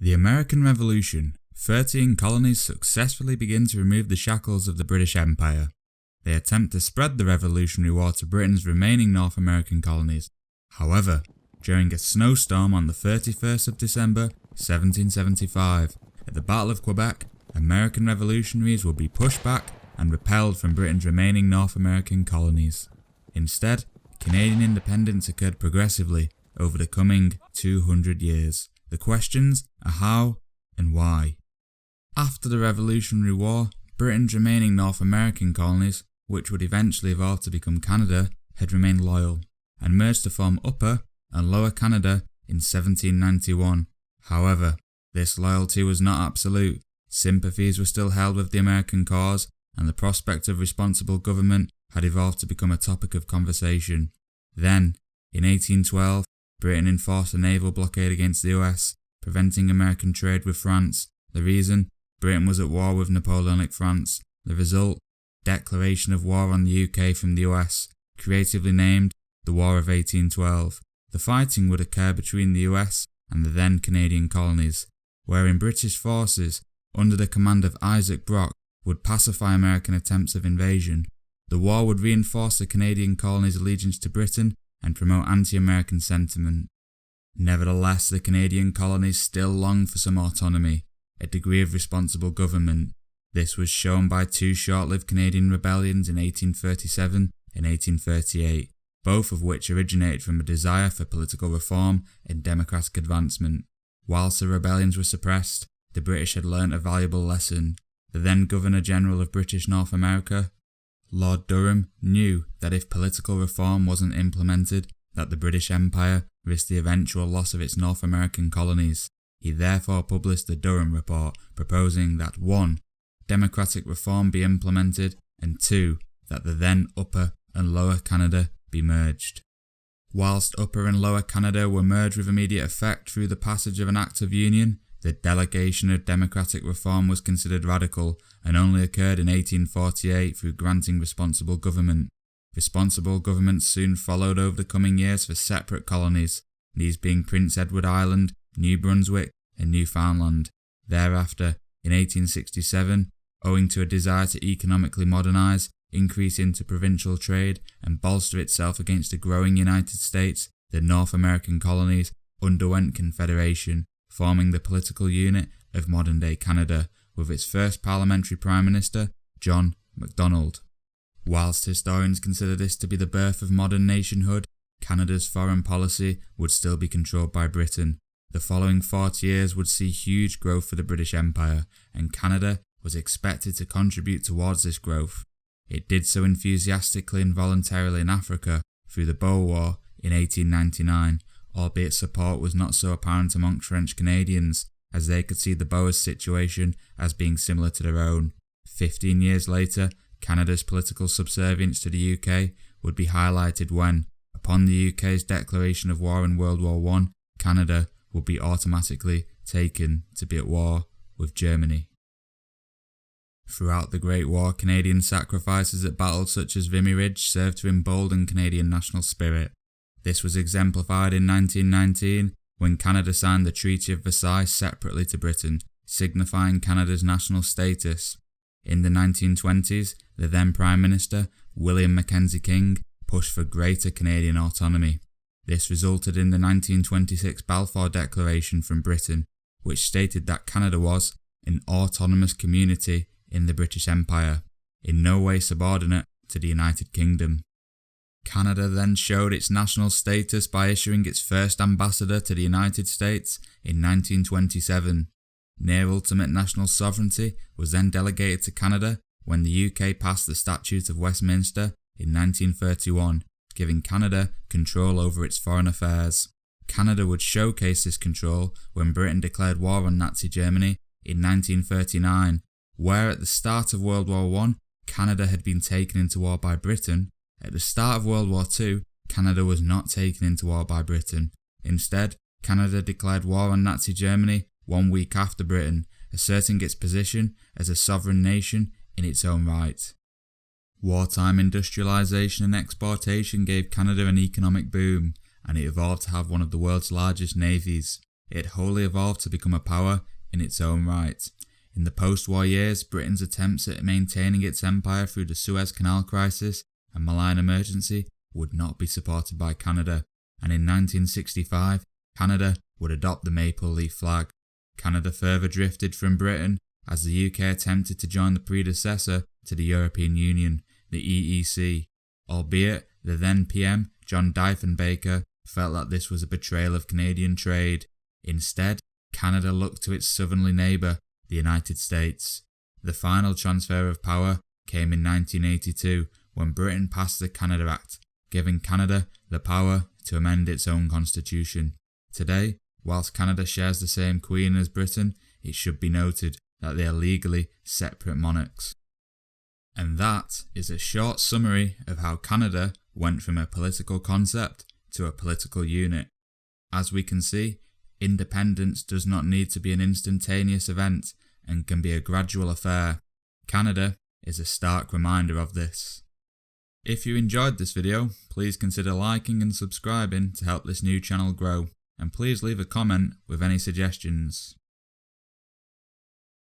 The American Revolution. 13 colonies successfully begin to remove the shackles of the British Empire. They attempt to spread the Revolutionary War to Britain's remaining North American colonies. However, during a snowstorm on the 31st of December 1775, at the Battle of Quebec, American revolutionaries would be pushed back and repelled from Britain's remaining North American colonies. Instead, Canadian independence occurred progressively over the coming 200 years. The questions are how and why. After the Revolutionary War, Britain's remaining North American colonies, which would eventually evolve to become Canada, had remained loyal, and merged to form Upper and Lower Canada in 1791. However, this loyalty was not absolute. Sympathies were still held with the American cause, and the prospect of responsible government had evolved to become a topic of conversation. Then, in 1812, Britain enforced a naval blockade against the US, preventing American trade with France. The reason? Britain was at war with Napoleonic France. The result? Declaration of war on the UK from the US, creatively named the War of 1812. The fighting would occur between the US and the then Canadian colonies, wherein British forces, under the command of Isaac Brock, would pacify American attempts of invasion. The war would reinforce the Canadian colonies' allegiance to Britain and promote anti-American sentiment. Nevertheless, the Canadian colonies still longed for some autonomy, a degree of responsible government. This was shown by two short-lived Canadian rebellions in 1837 and 1838, both of which originated from a desire for political reform and democratic advancement. Whilst the rebellions were suppressed, the British had learnt a valuable lesson. The then Governor-General of British North America, Lord Durham, knew that if political reform wasn't implemented, that the British Empire risked the eventual loss of its North American colonies. He therefore published the Durham Report, proposing that 1. Democratic reform be implemented, and 2. That the then Upper and Lower Canada be merged. Whilst Upper and Lower Canada were merged with immediate effect through the passage of an Act of Union, the delegation of democratic reform was considered radical and only occurred in 1848 through granting responsible government. Responsible government soon followed over the coming years for separate colonies, these being Prince Edward Island, New Brunswick and Newfoundland. Thereafter, in 1867, owing to a desire to economically modernise, increase interprovincial trade and bolster itself against the growing United States, the North American colonies underwent confederation, forming the political unit of modern-day Canada, with its first parliamentary Prime Minister, John Macdonald. Whilst historians consider this to be the birth of modern nationhood, Canada's foreign policy would still be controlled by Britain. The following 40 years would see huge growth for the British Empire, and Canada was expected to contribute towards this growth. It did so enthusiastically and voluntarily in Africa through the Boer War in 1899, albeit support was not so apparent among French Canadians, as they could see the Boers' situation as being similar to their own. 15 years later, Canada's political subservience to the UK would be highlighted when, upon the UK's declaration of war in World War I, Canada would be automatically taken to be at war with Germany. Throughout the Great War, Canadian sacrifices at battles such as Vimy Ridge served to embolden Canadian national spirit. This was exemplified in 1919 when Canada signed the Treaty of Versailles separately to Britain, signifying Canada's national status. In the 1920s, the then Prime Minister, William Mackenzie King, pushed for greater Canadian autonomy. This resulted in the 1926 Balfour Declaration from Britain, which stated that Canada was an autonomous community in the British Empire, in no way subordinate to the United Kingdom. Canada then showed its national status by issuing its first ambassador to the United States in 1927. Near ultimate national sovereignty was then delegated to Canada when the UK passed the Statute of Westminster in 1931, giving Canada control over its foreign affairs. Canada would showcase this control when Britain declared war on Nazi Germany in 1939, where at the start of World War I, Canada had been taken into war by Britain. At the start of World War II, Canada was not taken into war by Britain. Instead, Canada declared war on Nazi Germany 1 week after Britain, asserting its position as a sovereign nation in its own right. Wartime industrialisation and exportation gave Canada an economic boom, and it evolved to have one of the world's largest navies. it had wholly evolved to become a power in its own right. In the post-war years, Britain's attempts at maintaining its empire through the Suez Canal crisis and Malayan emergency would not be supported by Canada, and in 1965, Canada would adopt the maple leaf flag. Canada further drifted from Britain as the UK attempted to join the predecessor to the European Union, the EEC, albeit the then PM, John Diefenbaker, felt that this was a betrayal of Canadian trade. Instead, Canada looked to its southerly neighbour, the United States. The final transfer of power came in 1982 when Britain passed the Canada Act, giving Canada the power to amend its own constitution. Today, whilst Canada shares the same queen as Britain, it should be noted that they are legally separate monarchs. And that is a short summary of how Canada went from a political concept to a political unit. As we can see, independence does not need to be an instantaneous event and can be a gradual affair. Canada is a stark reminder of this. If you enjoyed this video, please consider liking and subscribing to help this new channel grow, and please leave a comment with any suggestions.